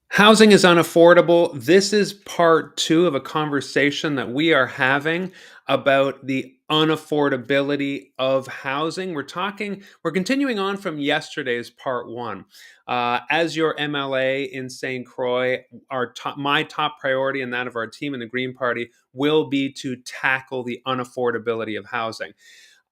Housing is unaffordable. This is part two of a conversation that we are having about the unaffordability of housing. We're continuing on from yesterday's part one. As your MLA in Saint Croix, my top priority and that of our team in the Green Party will be to tackle the unaffordability of housing.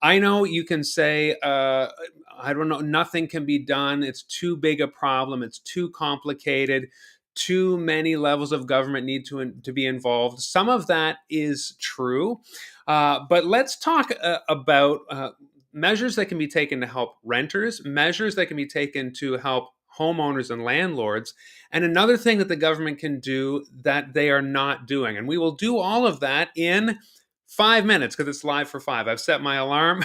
I know you can say, I don't know, nothing can be done. It's too big a problem. It's too complicated. Too many levels of government need to be involved. Some of that is true. But let's talk about measures that can be taken to help renters, measures that can be taken to help homeowners and landlords, and another thing that the government can do that they are not doing. And we will do all of that in 5 minutes because it's live for five. I've set my alarm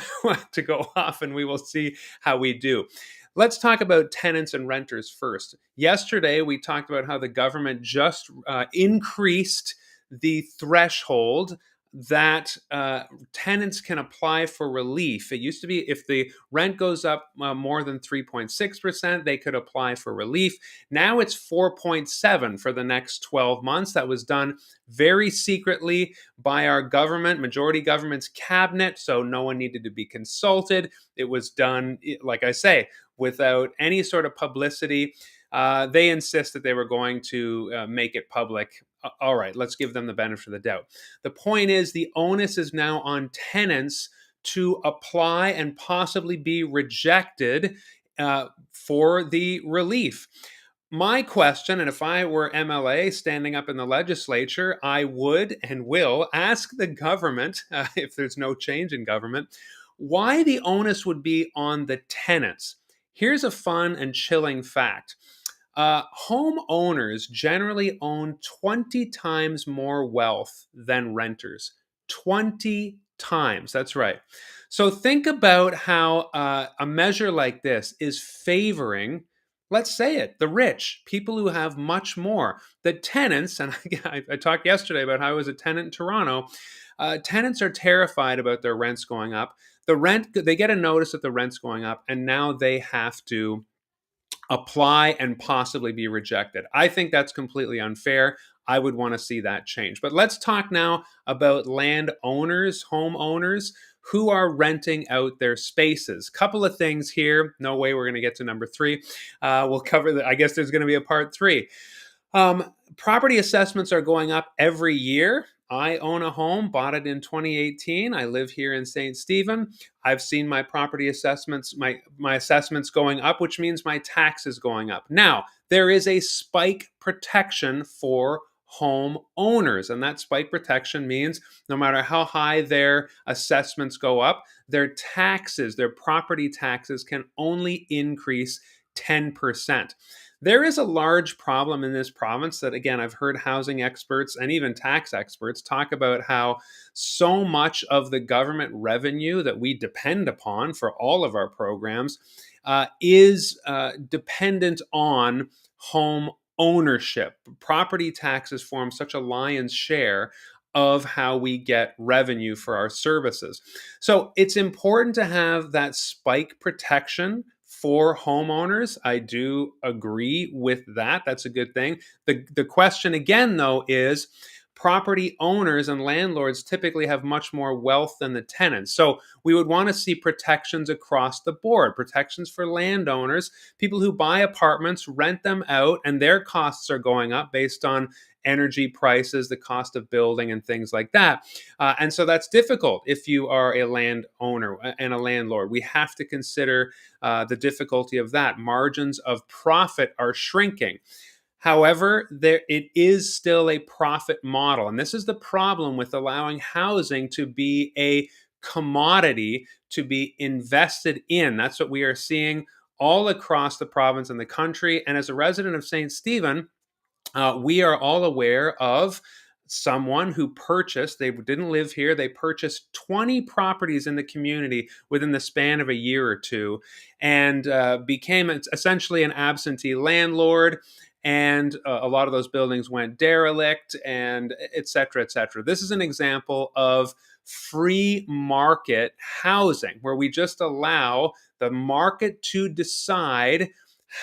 to go off and we will see how we do. Let's talk about tenants and renters first. Yesterday, we talked about how the government just increased the threshold that tenants can apply for relief. It used to be if the rent goes up more than 3.6%, they could apply for relief. Now it's 4.7 for the next 12 months. That was done very secretly by our government, majority government's cabinet, so no one needed to be consulted. It was done, like I say, without any sort of publicity. They insist that they were going to make it public. All right, let's give them the benefit of the doubt. The point is, the onus is now on tenants to apply and possibly be rejected for the relief. My question, and if I were MLA standing up in the legislature, I would and will ask the government, if there's no change in government, why the onus would be on the tenants. Here's a fun and chilling fact. Homeowners generally own 20 times more wealth than renters. 20 times. That's right. So think about how a measure like this is favoring, let's say it, the rich, people who have much more. The tenants, and I talked yesterday about how I was a tenant in Toronto. Tenants are terrified about their rents going up. They get a notice that the rent's going up, and now they have to apply and possibly be rejected. I think that's completely unfair. I would want to see that change. But let's talk now about landowners, homeowners who are renting out their spaces. Couple of things here. No way we're going to get to number three. We'll cover I guess there's going to be a part three. Property assessments are going up every year. I own a home, bought it in 2018. I live here in St. Stephen. I've seen my property assessments, my assessments going up, which means my taxes going up. Now, there is a spike protection for home owners, and that spike protection means no matter how high their assessments go up, their taxes, their property taxes can only increase 10%. There is a large problem in this province that, again, I've heard housing experts and even tax experts talk about how so much of the government revenue that we depend upon for all of our programs is dependent on home ownership. Property taxes form such a lion's share of how we get revenue for our services. So it's important to have that spike protection for homeowners. I do agree with that. That's a good thing. The question again, though, is property owners and landlords typically have much more wealth than the tenants. So we would want to see protections across the board, protections for landowners, people who buy apartments, rent them out, and their costs are going up based on energy prices, the cost of building, and things like that. And so that's difficult if you are a landowner and a landlord. We have to consider the difficulty of that. Margins of profit are shrinking. However, it is still a profit model. And this is the problem with allowing housing to be a commodity to be invested in. That's what we are seeing all across the province and the country. And as a resident of St. Stephen, we are all aware of someone who purchased, they didn't live here, they purchased 20 properties in the community within the span of a year or two and became essentially an absentee landlord. And a lot of those buildings went derelict and et cetera, et cetera. This is an example of free market housing where we just allow the market to decide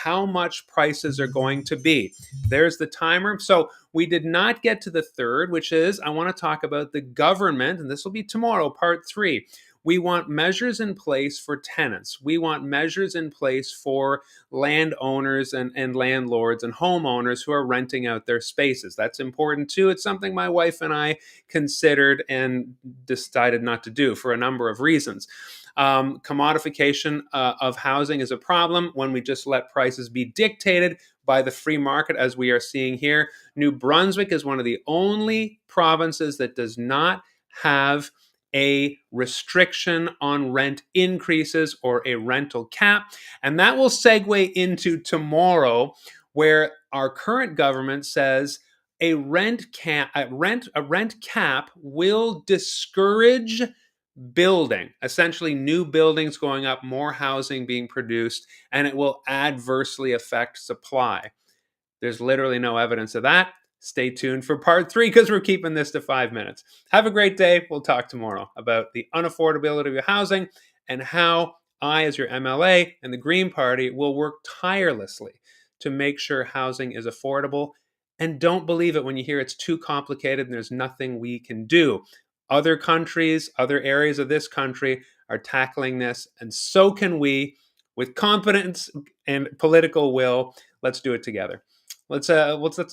how much prices are going to be. There's the timer. So we did not get to the third, which is I want to talk about the government, and this will be tomorrow, part 3. We want measures in place for tenants. We want measures in place for landowners and landlords and homeowners who are renting out their spaces. That's important too. It's something my wife and I considered and decided not to do for a number of reasons. Commodification of housing is a problem when we just let prices be dictated by the free market, as we are seeing here. New Brunswick is one of the only provinces that does not have a restriction on rent increases or a rental cap. And that will segue into tomorrow, where our current government says a rent cap will discourage building, essentially new buildings going up, more housing being produced, and it will adversely affect supply. There's literally no evidence of that. Stay tuned for part 3 because we're keeping this to 5 minutes. Have a great day. We'll talk tomorrow about the unaffordability of housing and how I, as your MLA and the Green Party, will work tirelessly to make sure housing is affordable. And don't believe it when you hear it's too complicated and there's nothing we can do. Other countries, other areas of this country are tackling this, and so can we with confidence and political will. Let's do it together. Let's